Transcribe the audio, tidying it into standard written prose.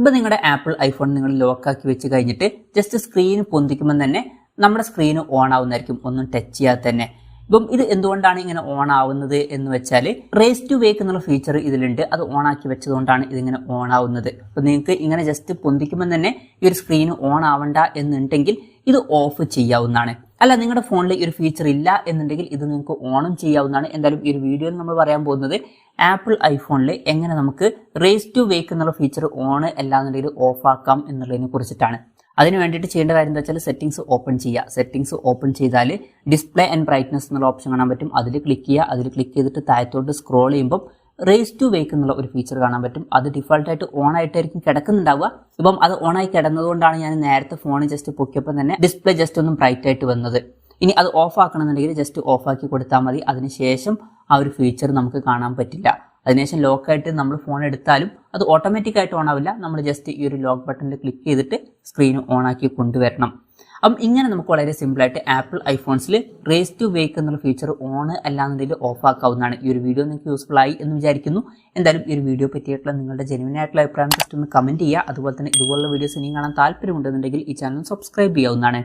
ഇപ്പോൾ നിങ്ങളുടെ apple iPhone നിങ്ങൾ ലോക്കാക്കി വെച്ച് കഴിഞ്ഞിട്ട് ജസ്റ്റ് സ്ക്രീൻ പൊന്തിക്കുമ്പോൾ തന്നെ നമ്മുടെ സ്ക്രീൻ ഓൺ ആവുന്നതായിരിക്കും, ഒന്നും ടച്ച് ചെയ്യാതെ തന്നെ. ഇപ്പം ഇത് എന്തുകൊണ്ടാണ് ഇങ്ങനെ ഓൺ ആവുന്നത് എന്ന് വെച്ചാൽ റേസ് ടു വേക്ക് എന്നുള്ള ഫീച്ചർ ഇതിലുണ്ട്. അത് ഓൺ ആക്കി വെച്ചതുകൊണ്ടാണ് ഇതിങ്ങനെ ഓൺ ആവുന്നത്. അപ്പോൾ നിങ്ങൾക്ക് ഇങ്ങനെ ജസ്റ്റ് പൊന്തിക്കുമ്പോൾ തന്നെ ഈ ഒരു സ്ക്രീൻ ഓൺ ആവണ്ട എന്നുണ്ടെങ്കിൽ ഇത് ഓഫ് ചെയ്യാവുന്നതാണ്. അല്ല, നിങ്ങളുടെ ഫോണിൽ ഈ ഒരു ഫീച്ചർ ഇല്ല എന്നുണ്ടെങ്കിൽ ഇത് നിങ്ങൾക്ക് ഓണും ചെയ്യാവുന്നതാണ്. എന്തായാലും ഈ ഒരു വീഡിയോയിൽ നമ്മൾ പറയാൻ പോകുന്നത് ആപ്പിൾ ഐഫോണിൽ എങ്ങനെ നമുക്ക് റേസ് ടു വേക്ക് എന്നുള്ള ഫീച്ചർ ഓൺ അല്ലാന്നുണ്ടെങ്കിൽ ഓഫ് ആക്കാം എന്നുള്ളതിനെ കുറിച്ചിട്ടാണ്. അതിന് വേണ്ടിയിട്ട് ചെയ്യേണ്ട കാര്യം എന്താ വെച്ചാൽ സെറ്റിംഗ്സ് ഓപ്പൺ ചെയ്യുക. സെറ്റിംഗ്സ് ഓപ്പൺ ചെയ്താൽ ഡിസ്പ്ലേ ആൻഡ് ബ്രൈറ്റ്നസ് എന്നുള്ള ഓപ്ഷൻ കാണാൻ പറ്റും. അതിൽ ക്ലിക്ക് ചെയ്യുക. അതിൽ ക്ലിക്ക് ചെയ്തിട്ട് താഴത്തോട്ട് സ്ക്രോൾ ചെയ്യുമ്പോൾ റേസ് ടു വേക്ക് എന്നുള്ള ഒരു ഫീച്ചർ കാണാൻ പറ്റും. അത് ഡിഫോൾട്ടായിട്ട് ഓൺ ആയിട്ടായിരിക്കും കിടക്കുന്നുണ്ടാവുക. ഇപ്പം അത് ഓൺ ആയി കിടന്നതുകൊണ്ടാണ് ഞാൻ നേരത്തെ ഫോൺ ജസ്റ്റ് പൊക്കിയപ്പോൾ തന്നെ ഡിസ്പ്ലേ ജസ്റ്റ് ഒന്നും ബ്രൈറ്റ് ആയിട്ട് വന്നത്. ഇനി അത് ഓഫ് ആക്കണമെന്നുണ്ടെങ്കിൽ ജസ്റ്റ് ഓഫ് ആക്കി കൊടുത്താൽ മതി. അതിനുശേഷം ആ ഒരു ഫീച്ചർ നമുക്ക് കാണാൻ പറ്റില്ല. അതിനുശേഷം ലോക്കായിട്ട് നമ്മൾ ഫോൺ എടുത്താലും അത് ഓട്ടോമാറ്റിക്കായിട്ട് ഓൺ ആവില്ല. നമ്മൾ ജസ്റ്റ് ഈ ഒരു ലോക്ക് ബട്ടണിൽ ക്ലിക്ക് ചെയ്തിട്ട് സ്ക്രീൻ ഓൺ ആക്കി കൊണ്ടുവരണം. അപ്പം ഇങ്ങനെ നമുക്ക് വളരെ സിമ്പിളായിട്ട് ആപ്പിൾ ഐഫോൺസിൽ റേസ് ടു വേക്ക് എന്നുള്ള ഫീച്ചർ ഓൺ അല്ലാന്നുണ്ടെങ്കിൽ ഓഫ് ആക്കാവുന്നതാണ്. ഈ ഒരു വീഡിയോ നിങ്ങൾക്ക് യൂസ്ഫുൾ ആയി എന്ന് വിചാരിക്കുന്നു. എന്തായാലും ഈ ഒരു വീഡിയോ പറ്റിയിട്ടുള്ള നിങ്ങളുടെ ജെന്യുവൻ ആയിട്ടുള്ള അഭിപ്രായം ജസ്റ്റ് ഒന്ന് കമൻറ്റ് ചെയ്യുക. അതുപോലെ തന്നെ ഇതുപോലുള്ള വീഡിയോസ് ഇനിയും കാണാൻ താല്പര്യമുണ്ടെന്നുണ്ടെങ്കിൽ ഈ ചാനൽ സബ്സ്ക്രൈബ് ചെയ്യാവുന്നതാണ്.